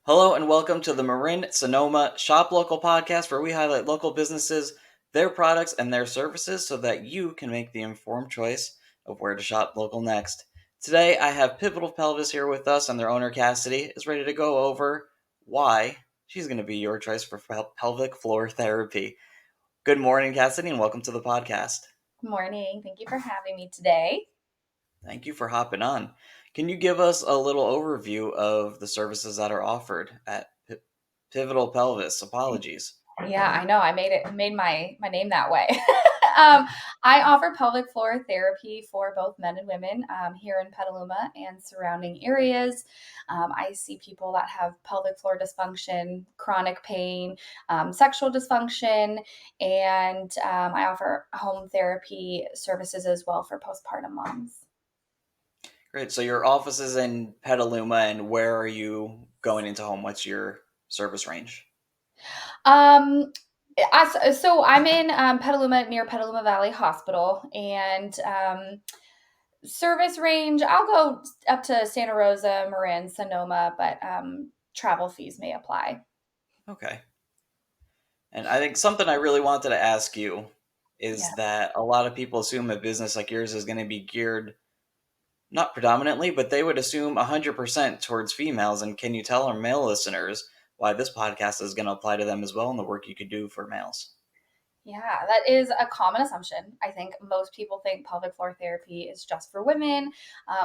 Hello and welcome to the Marin Sonoma Shop Local podcast, where we highlight local businesses, their products, and their services so that you can make the informed choice of where to shop local next. Today, I have Pivotal Pelvis here with us, and their owner, Cassidy, is ready to go over why she's going to be your choice for pelvic floor therapy. Good morning, Cassidy, and welcome to the podcast. Good morning. Thank you for having me today. Thank you for hopping on. Can you give us a little overview of the services that are offered at Pivotal Pelvis? Apologies. Yeah, I know. I made my name that way. I offer pelvic floor therapy for both men and women here in Petaluma and surrounding areas. I see people that have pelvic floor dysfunction, chronic pain, sexual dysfunction, and I offer home therapy services as well for postpartum moms. Great. So your office is in Petaluma, and where are you going into home? What's your service range? Um, so I'm in Petaluma near Petaluma Valley Hospital, and service range I'll go up to Santa Rosa, Marin, Sonoma, but travel fees may apply. Okay. And I think something I really wanted to ask you Yeah. is that a lot of people assume a business like yours is going to be geared not predominantly, but they would assume 100% towards females. And can you tell our male listeners why this podcast is going to apply to them as well and the work you could do for males? Yeah, that is a common assumption. I think most people think pelvic floor therapy is just for women,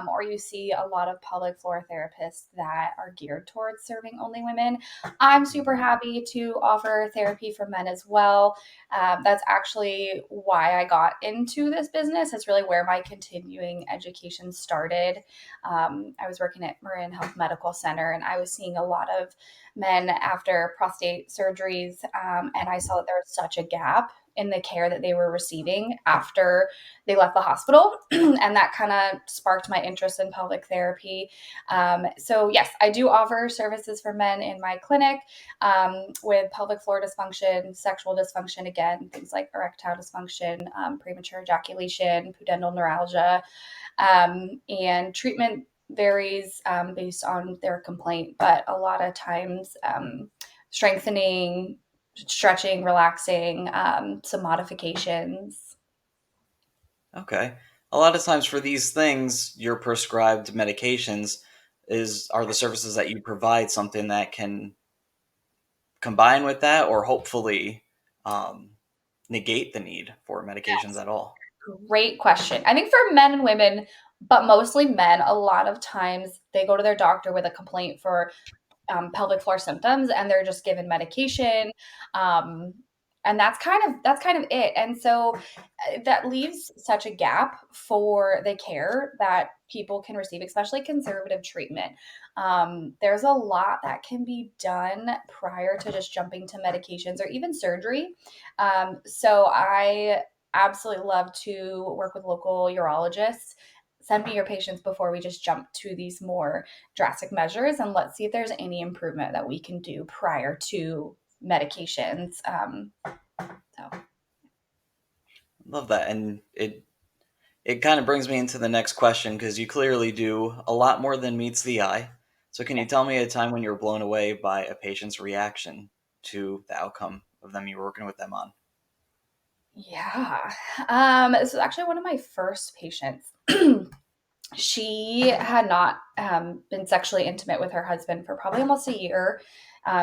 or you see a lot of pelvic floor therapists that are geared towards serving only women. I'm super happy to offer therapy for men as well. That's actually why I got into this business. It's really where my continuing education started. I was working at Marin Health Medical Center, and I was seeing a lot of men after prostate surgeries, and I saw that there was such a gap in the care that they were receiving after they left the hospital. And that kind of sparked my interest in pelvic therapy. So, yes, I do offer services for men in my clinic with pelvic floor dysfunction, sexual dysfunction, again, things like erectile dysfunction, premature ejaculation, pudendal neuralgia, and treatment varies based on their complaint, but a lot of times strengthening, stretching, relaxing, some modifications. Okay. A lot of times for these things, your prescribed medications are the services that you provide something that can combine with that or hopefully um, negate the need for medications Yes, at all. great question. I think for men and women, but mostly men, a lot of times they go to their doctor with a complaint for pelvic floor symptoms, and they're just given medication, um, and that's kind of it. And so that leaves such a gap for the care that people can receive, especially conservative treatment. There's a lot that can be done prior to just jumping to medications or even surgery. So I absolutely love to work with local urologists. Send me your patients before we just jump to these more drastic measures, and let's see if there's any improvement that we can do prior to medications. So Love that. And it kind of brings me into the next question because you clearly do a lot more than meets the eye. So can you tell me a time when you were blown away by a patient's reaction to the outcome of them you were working with them on? yeah, this is actually one of my first patients. She had not been sexually intimate with her husband for probably almost a year,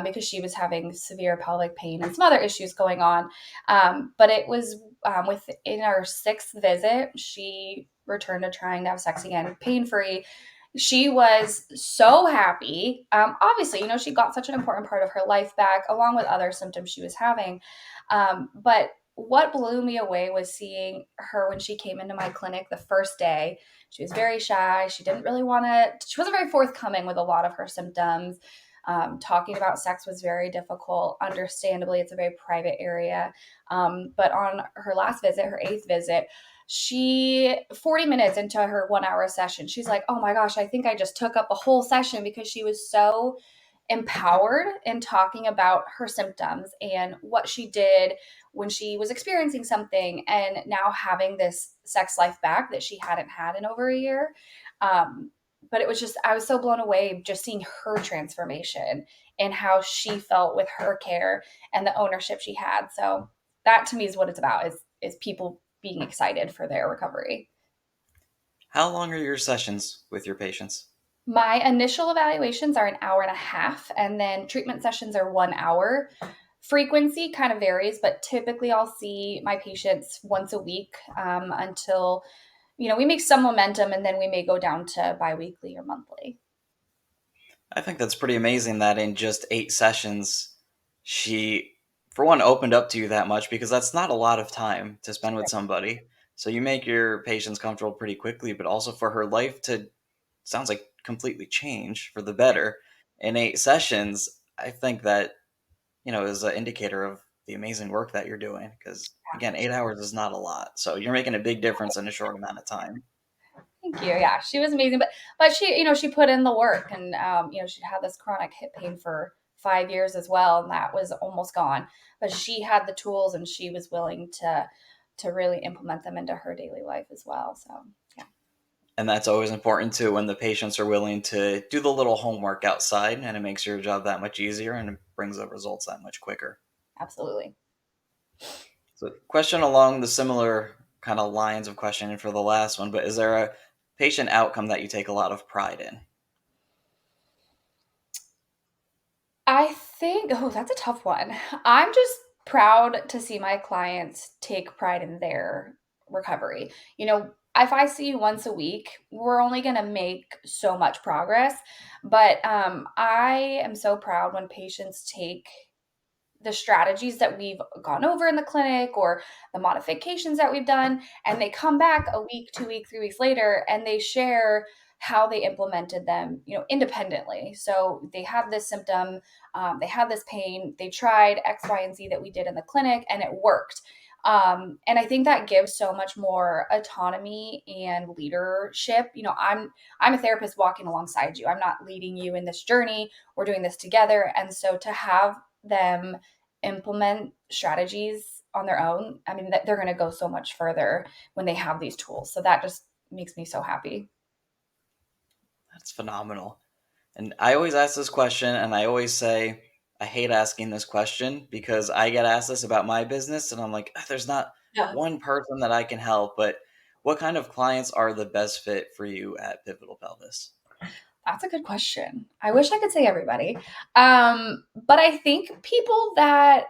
because she was having severe pelvic pain and some other issues going on. But it was within our sixth visit, she returned to trying to have sex again, pain free. She was so happy. Obviously, she got such an important part of her life back, along with other symptoms she was having. But what blew me away was seeing her when she came into my clinic the first day. She was very shy. She didn't really want to, she wasn't very forthcoming with a lot of her symptoms. Talking about sex was very difficult. Understandably, it's a very private area. But on her last visit, her eighth visit, 40 minutes into her 1 hour session, she's like, oh my gosh, I think I just took up a whole session, because she was so empowered in talking about her symptoms and what she did when she was experiencing something, and now having this sex life back that she hadn't had in over a year. Um, But it was just, I was so blown away just seeing her transformation and how she felt with her care and the ownership she had. So that to me is what it's about, is people being excited for their recovery. How long are your sessions with your patients? My initial evaluations are an hour and a half, and then treatment sessions are 1 hour. Frequency kind of varies, but typically I'll see my patients once a week until, we make some momentum, and then we may go down to biweekly or monthly. I think that's pretty amazing that in just 8 sessions, she, for one, opened up to you that much because that's not a lot of time to spend with somebody. So you make your patients comfortable pretty quickly, but also for her life to, sounds like, completely change for the better in 8 sessions. I think that, is an indicator of the amazing work that you're doing because, again, 8 hours is not a lot. So you're making a big difference in a short amount of time. Thank you. Yeah, she was amazing, but she, she put in the work, and she had this chronic hip pain for 5 years as well, and that was almost gone. But she had the tools, and she was willing to really implement them into her daily life as well. So yeah, And that's always important too when the patients are willing to do the little homework outside, and it makes your job that much easier and it brings the results that much quicker. absolutely. So, question along the similar kind of lines of questioning for the last one, but is there a patient outcome that you take a lot of pride in? I think, oh, that's a tough one. I'm just proud to see my clients take pride in their recovery. If I see you once a week, we're only going to make so much progress. But I am so proud when patients take the strategies that we've gone over in the clinic or the modifications that we've done, and they come back a week, 2 weeks, 3 weeks later, and they share how they implemented them, independently. So they have this symptom, they have this pain, they tried X, Y, and Z that we did in the clinic, and it worked. And I think that gives so much more autonomy and leadership. I'm a therapist walking alongside you. I'm not leading you in this journey. We're doing this together. And so to have them implement strategies on their own, I mean, they're going to go so much further when they have these tools. So that just makes me so happy. That's phenomenal. And I always ask this question, and I always say, I hate asking this question because I get asked this about my business, and I'm like, "Ah, there's not Yeah. one person that I can help, but what kind of clients are the best fit for you at Pivotal Pelvis?" That's a good question. I wish I could say everybody. But I think people that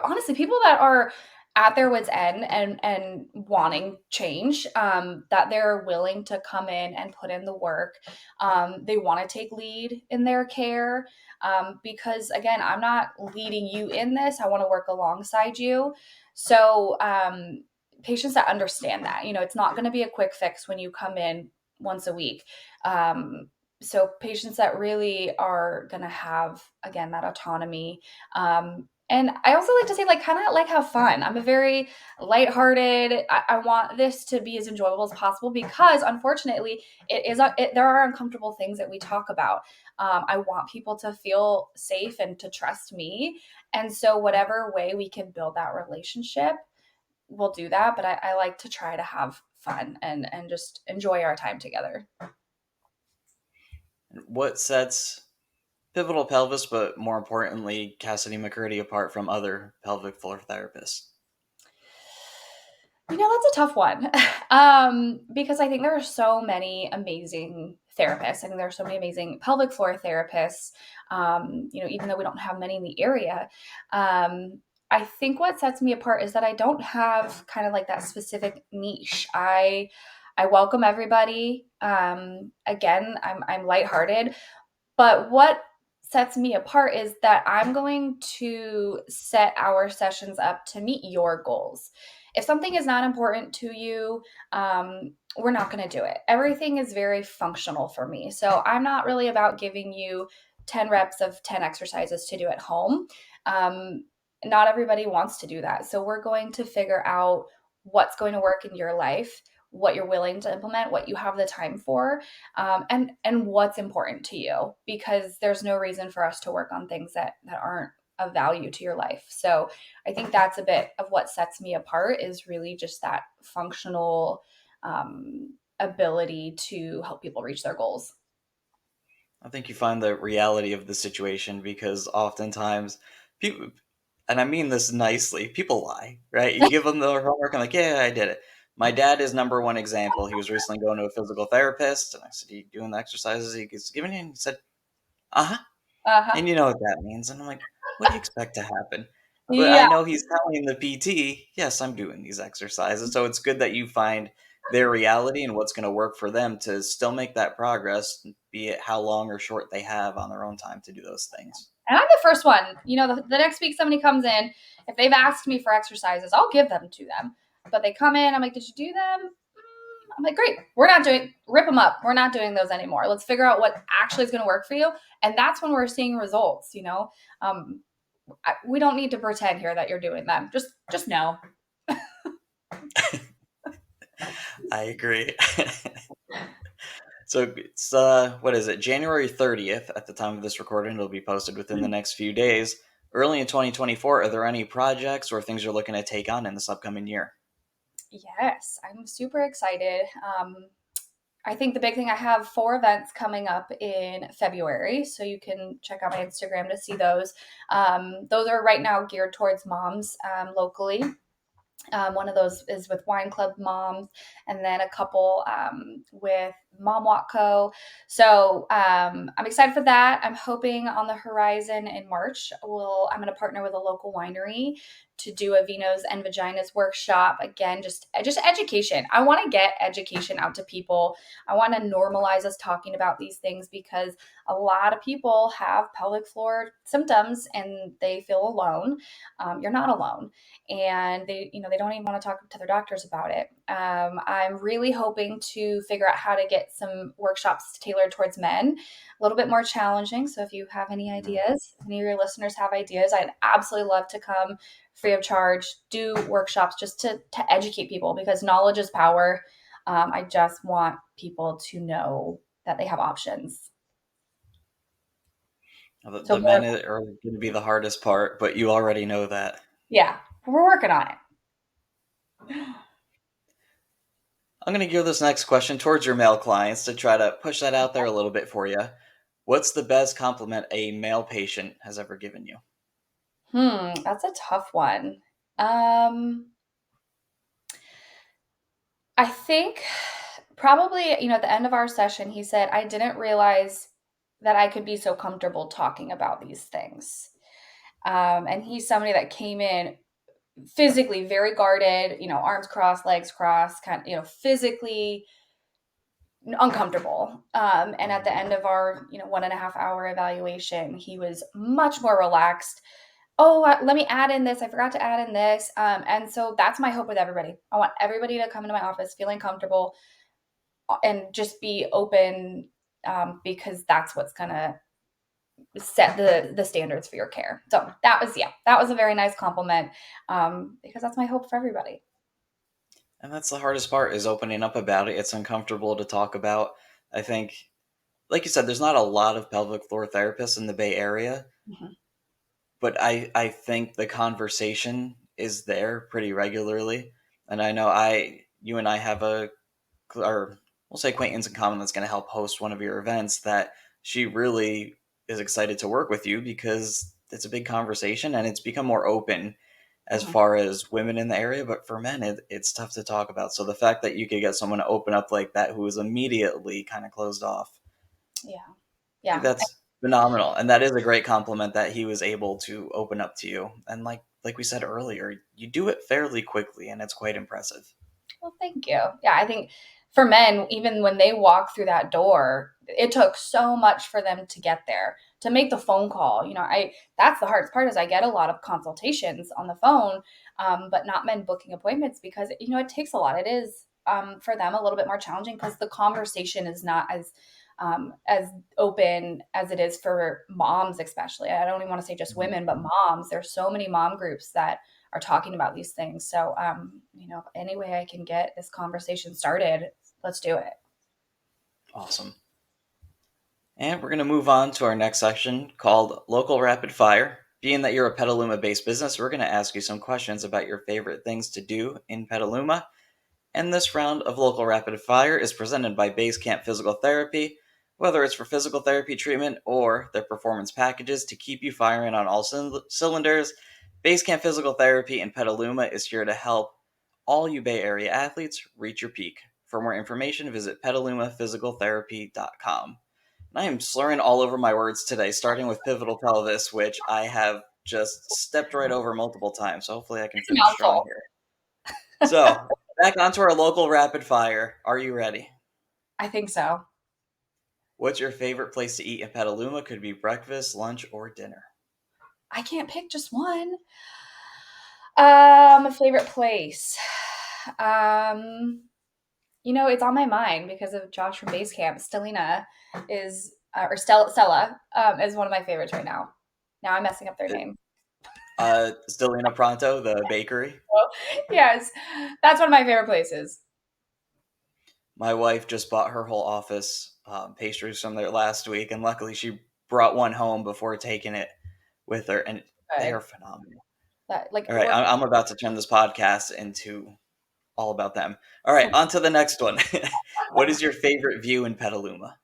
honestly, people that are at their wits end and wanting change, that they're willing to come in and put in the work. They want to take lead in their care, because again, I'm not leading you in this. I want to work alongside you. So patients that understand that, it's not going to be a quick fix when you come in once a week. So patients that really are going to have, again, that autonomy. And I also like to say, like, kind of like have fun. I'm a very lighthearted. I want this to be as enjoyable as possible because, unfortunately, there are uncomfortable things that we talk about. I want people to feel safe and to trust me, and so whatever way we can build that relationship, we'll do that. But I like to try to have fun and just enjoy our time together. What sets Pivotal Pelvis, but more importantly, Cassidy McCurdy apart from other pelvic floor therapists? That's a tough one. Because I think there are so many amazing therapists. I think there are so many amazing pelvic floor therapists, even though we don't have many in the area. I think what sets me apart is that I don't have kind of like that specific niche. I welcome everybody. Again, I'm lighthearted, but what sets me apart is that I'm going to set our sessions up to meet your goals. If something is not important to you, we're not going to do it. Everything is very functional for me. So I'm not really about giving you 10 reps of 10 exercises to do at home. Um, Not everybody wants to do that. So we're going to figure out what's going to work in your life, what you're willing to implement, what you have the time for, and what's important to you, because there's no reason for us to work on things that aren't of value to your life. So I think that's a bit of what sets me apart, is really just that functional, um, ability to help people reach their goals. I think you find the reality of the situation because oftentimes people, and I mean this nicely, people lie, right? You give them their homework and like, yeah, I did it. My dad is number one example. He was recently going to a physical therapist, and I said, "You doing the exercises he's giving you?" And he said, "Uh huh." Uh-huh. And you know what that means. And I'm like, what do you expect to happen? But Yeah. I know he's telling the PT, yes, I'm doing these exercises. So it's good that you find their reality and what's going to work for them to still make that progress, be it how long or short they have on their own time to do those things. And I'm the first one. The next week somebody comes in, if they've asked me for exercises, I'll give them to them. But they come in, I'm like, did you do them? I'm like, great. We're not doing, rip them up. We're not doing those anymore. Let's figure out what actually is going to work for you. And that's when we're seeing results. We don't need to pretend here that you're doing them. Just know. I agree. So it's what is it? January 30th at the time of this recording. It'll be posted within the next few days. Early in 2024, are there any projects or things you're looking to take on in this upcoming year? Yes, I'm super excited. I think the big thing, I have 4 events coming up in February, so you can check out my Instagram to see those. Those are right now geared towards moms locally. One of those is with Wine Club Moms, and then a couple with Mom Walk Co. So I'm excited for that. I'm hoping on the horizon in March, I'm going to partner with a local winery to do a Vinos and Vaginas workshop. Again, just education. I want to get education out to people. I want to normalize us talking about these things because a lot of people have pelvic floor symptoms and they feel alone. You're not alone, and they don't even want to talk to their doctors about it. I'm really hoping to figure out how to get some workshops tailored towards men, a little bit more challenging. So if you have any ideas, any of your listeners have ideas, I'd absolutely love to come free of charge, do workshops just to educate people, because knowledge is power. I just want people to know that they have options. So The men are going to be the hardest part, but you already know that. yeah, we're working on it. I'm going to gear this next question towards your male clients to try to push that out there a little bit for you. What's the best compliment a male patient has ever given you? That's a tough one. Um, I think probably, at the end of our session, he said, I didn't realize that I could be so comfortable talking about these things. And he's somebody that came in physically very guarded, arms crossed, legs crossed, kind of, physically uncomfortable. And at the end of our, 1.5 hour evaluation, he was much more relaxed. Oh, let me add in this. I forgot to add in this. And so that's my hope with everybody. I want everybody to come into my office feeling comfortable and just be open, because that's what's going to set the standards for your care. So that was a very nice compliment, because that's my hope for everybody. And that's the hardest part is opening up about it. It's uncomfortable to talk about. I think, like you said, there's not a lot of pelvic floor therapists in the Bay Area, Mhm. but I think the conversation is there pretty regularly. And I know you and I have or we'll say acquaintance in common that's going to help host one of your events that she really is excited to work with you because it's a big conversation and it's become more open as Mhm. far as women in the area, but for men it's tough to talk about. So the fact that you could get someone to open up like that who was immediately kind of closed off, Yeah. I think Yeah. that's phenomenal. And that is a great compliment that he was able to open up to you. And like we said earlier, you do it fairly quickly and it's quite impressive. Well, thank you. Yeah, I think for men, even when they walk through that door, it took so much for them to get there, to make the phone call. I that's the hardest part, is I get a lot of consultations on the phone, but not men booking appointments, because it takes a lot. It is, for them, a little bit more challenging because the conversation is not as open as it is for moms, especially. I don't even want to say just women, but moms. There's so many mom groups that are talking about these things. So, any way I can get this conversation started, let's do it. Awesome. And we're going to move on to our next section called Local Rapid Fire. Being that you're a Petaluma based business, we're going to ask you some questions about your favorite things to do in Petaluma. And this round of local rapid fire is presented by Basecamp Physical Therapy. Whether it's for physical therapy treatment or their performance packages to keep you firing on all cylinders, Basecamp Physical Therapy in Petaluma is here to help all you Bay Area athletes reach your peak. For more information, visit petalumaphysicaltherapy.com. And I am slurring all over my words today, starting with pivotal pelvis, which I have just stepped right over multiple times. So hopefully I can It's a finish strong mouthful. here. So, back onto our local rapid fire. Are you ready? I think so. What's your favorite place to eat in Petaluma? Could be breakfast, lunch, or dinner. I can't pick just one. A favorite place. Um, it's on my mind because of Josh from Base Camp. Stellina is, or Stella, is one of my favorites right now. Now I'm messing up their name. Stilina Pronto, the bakery. Well, yes, that's one of my favorite places. My wife just bought her whole office pastries from there last week, and luckily she brought one home before taking it with her, and they Good. are phenomenal. That like All right, we're I'm about to turn this podcast into all about them. All right, on to the next one. What is your favorite view in Petaluma?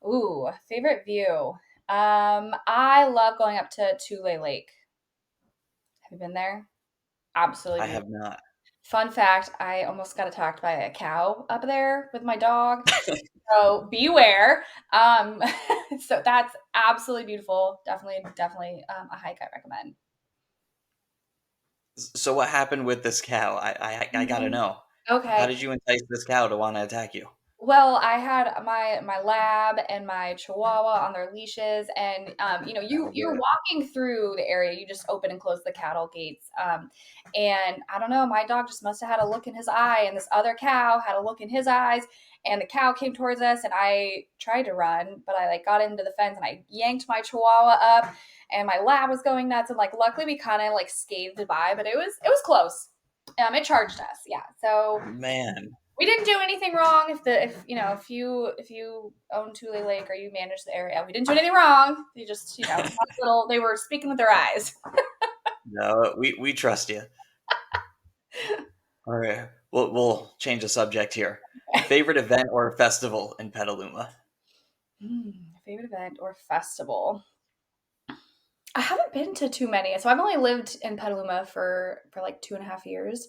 ooh, favorite view. I love going up to Tule Lake. Have you been there? Absolutely I beautiful. have not. Fun fact, I almost got attacked by a cow up there with my dog. So beware. Um, so that's absolutely beautiful. Definitely a hike I recommend. So what happened with this cow? I gotta Mhm. know. How Okay. did you entice this cow to want to attack you? Well, I had my lab and my chihuahua on their leashes, and That'll do you're it. walking through the area. You just open and close the cattle gates, and I don't know. My dog just must have had a look in his eye, and this other cow had a look in his eyes, and the cow came towards us, and I tried to run, but I like got into the fence and I yanked my chihuahua up, and my lab was going nuts, and like luckily we kind of like scathed by, but it was close. It charged us, yeah. So Man, we didn't do anything wrong. If you own Tule Lake or you manage the area, we didn't do anything wrong. They just they were speaking with their eyes. no, we trust you. All right, we'll change the subject here. Favorite event or festival in Petaluma? Favorite event or festival? I haven't been to too many, so I've only lived in Petaluma for like 2.5 years.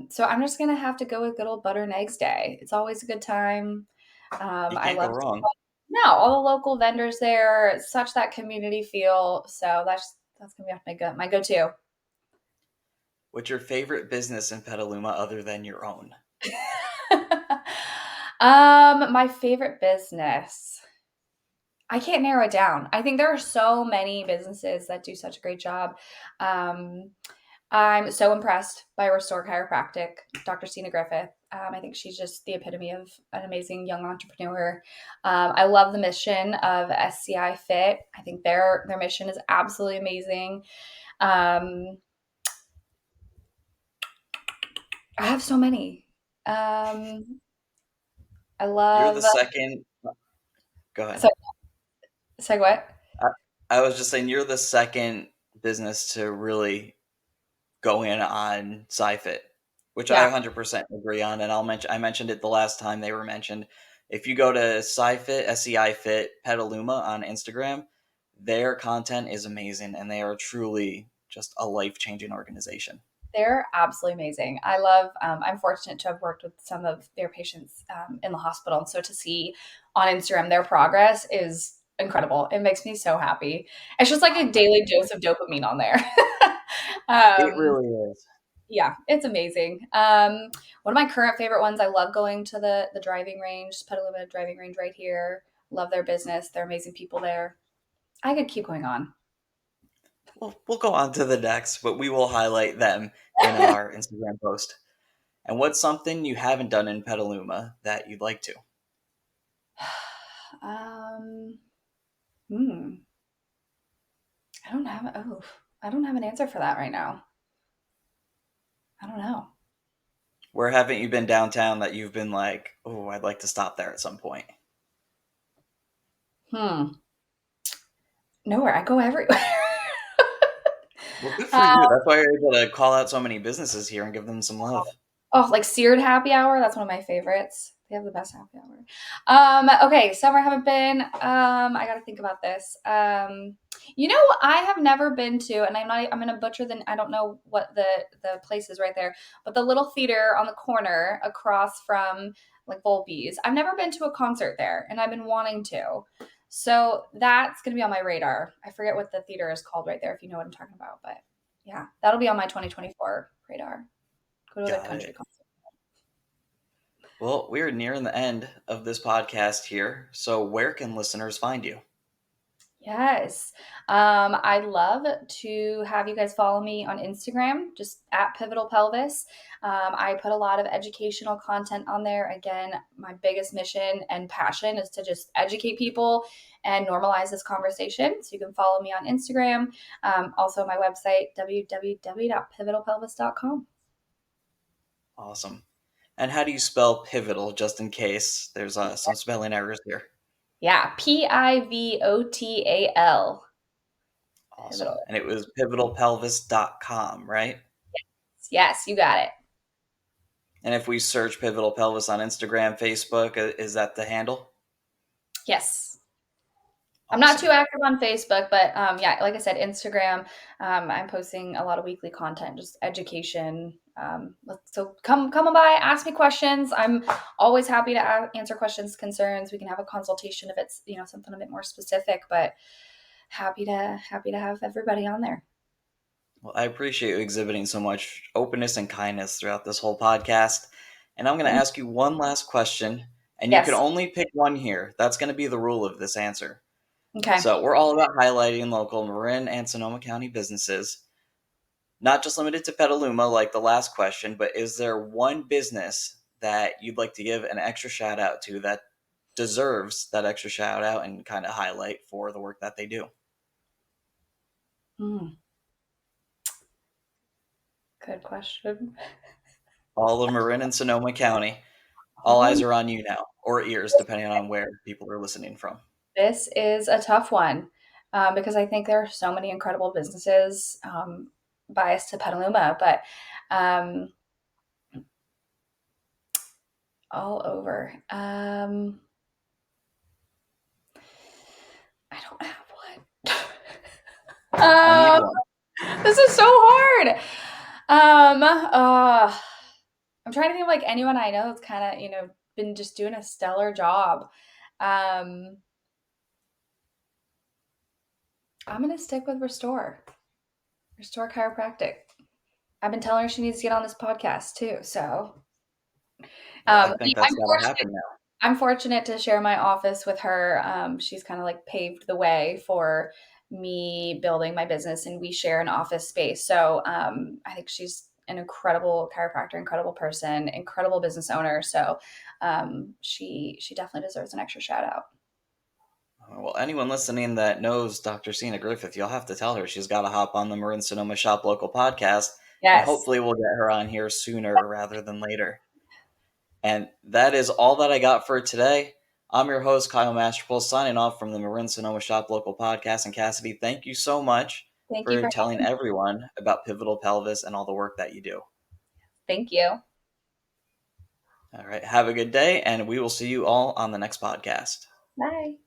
So I'm just gonna have to go with good old Butter and Eggs Day. It's always a good time. You I can't go love wrong. no, all the local vendors there, such that community feel. So that's gonna be my go-to. What's your favorite business in Petaluma other than your own? My favorite business. I can't narrow it down. I think there are so many businesses that do such a great job. Um, I'm so impressed by Restore Chiropractic, Dr. Stina Griffith. I think she's just the epitome of an amazing young entrepreneur. I love the mission of SCI Fit. I think their mission is absolutely amazing. Um, I have so many. I You're the love. second. Go ahead. So, say what? I, I was just saying you're the second business to really go in on SciFit, which I Yeah, 100% agree on. And I mentioned it the last time they were mentioned. If you go to SciFit, SEI Fit Petaluma on Instagram, their content is amazing and they are truly just a life changing organization. they're absolutely amazing. I love. I'm fortunate to have worked with some of their patients in the hospital, and so to see on Instagram their progress is incredible. It makes me so happy. It's just like a daily dose of dopamine on there. It um, really is. yeah, it's amazing. One of my current favorite ones. I love going to the driving range, Petaluma driving range right here. Love their business. They're amazing people there. I could keep going on. We'll go on to the next, but we will highlight them in our Instagram post. And what's something you haven't done in Petaluma that you'd like to? um, hmm. I don't have an answer for that right now. I don't know. Where haven't you been downtown that you've been like, oh, I'd like to stop there at some point? Hmm. Nowhere. I go everywhere. Well, good for uh, you. That's why you're able to call out so many businesses here and give them some love. Oh, like seared happy hour. That's one of my favorites. They have the best happy hour. Okay, summer haven't been. I gotta think about this. I have never been to, and I'm gonna butcher I don't know what the place is right there, but the little theater on the corner across from like Volpe's. I've never been to a concert there, and I've been wanting to. So that's gonna be on my radar. I forget what the theater is called right there, if you know what I'm talking about, but yeah, that'll be on my 2024 radar. Go to the Got country it. concert. Well, we're nearing the end of this podcast here. So, where can listeners find you? Yes. I'd love to have you guys follow me on Instagram, just at Pivotal Pelvis. I put a lot of educational content on there. Again, my biggest mission and passion is to just educate people and normalize this conversation. So you can follow me on Instagram. Also, my website, www.pivotalpelvis.com. Awesome. And how do you spell pivotal, just in case there's some spelling errors here? Yeah, Pivotal. Awesome. Pivotal. And it was pivotalpelvis.com, right? Yes, you got it. And if we search Pivotal Pelvis on Instagram, Facebook, is that the handle? Yes. I'm not too Awesome. active on Facebook, but yeah, like I said, Instagram. I'm posting a lot of weekly content, just education. So come on by, ask me questions. I'm always happy to answer questions, concerns. We can have a consultation if it's something a bit more specific. But happy to have everybody on there. Well, I appreciate you exhibiting so much openness and kindness throughout this whole podcast. And I'm going to Thank- ask you one last question, and you can Yes. only pick one here. That's going to be the rule of this answer. Okay. So, we're all about highlighting local Marin and Sonoma County businesses, not just limited to Petaluma like the last question, but is there one business that you'd like to give an extra shout out to that deserves that extra shout out and kind of highlight for the work that they do? Hmm. Good question. All of Marin and Sonoma County. All Oh, eyes are on you now, or ears, depending on where people are listening from. this is a tough one because I think there are so many incredible businesses biased to Petaluma, but all over. I don't have one. I need one. This is so hard. I'm trying to think of like anyone I know that's kind of been just doing a stellar job. Um, I'm gonna stick with Restore Chiropractic. I've been telling her she needs to get on this podcast too. So Well, I think that's I'm got to fortunate. happen now. I'm fortunate to share my office with her. She's kind of like paved the way for me building my business, and we share an office space. So I think she's an incredible chiropractor, incredible person, incredible business owner. So she definitely deserves an extra shout out. Well, anyone listening that knows Dr. Cena Griffith, you'll have to tell her she's got to hop on the Marin Sonoma Shop Local podcast, and Yes. hopefully we'll get her on here sooner rather than later. And that is all that I got for today. I'm your host, Kyle Masterpool, signing off from the Marin Sonoma Shop Local podcast. And Cassidy, thank you so much Thank you for for telling having me. everyone about Pivotal Pelvis and all the work that you do. Thank you. All right, have a good day, and we will see you all on the next podcast. Bye.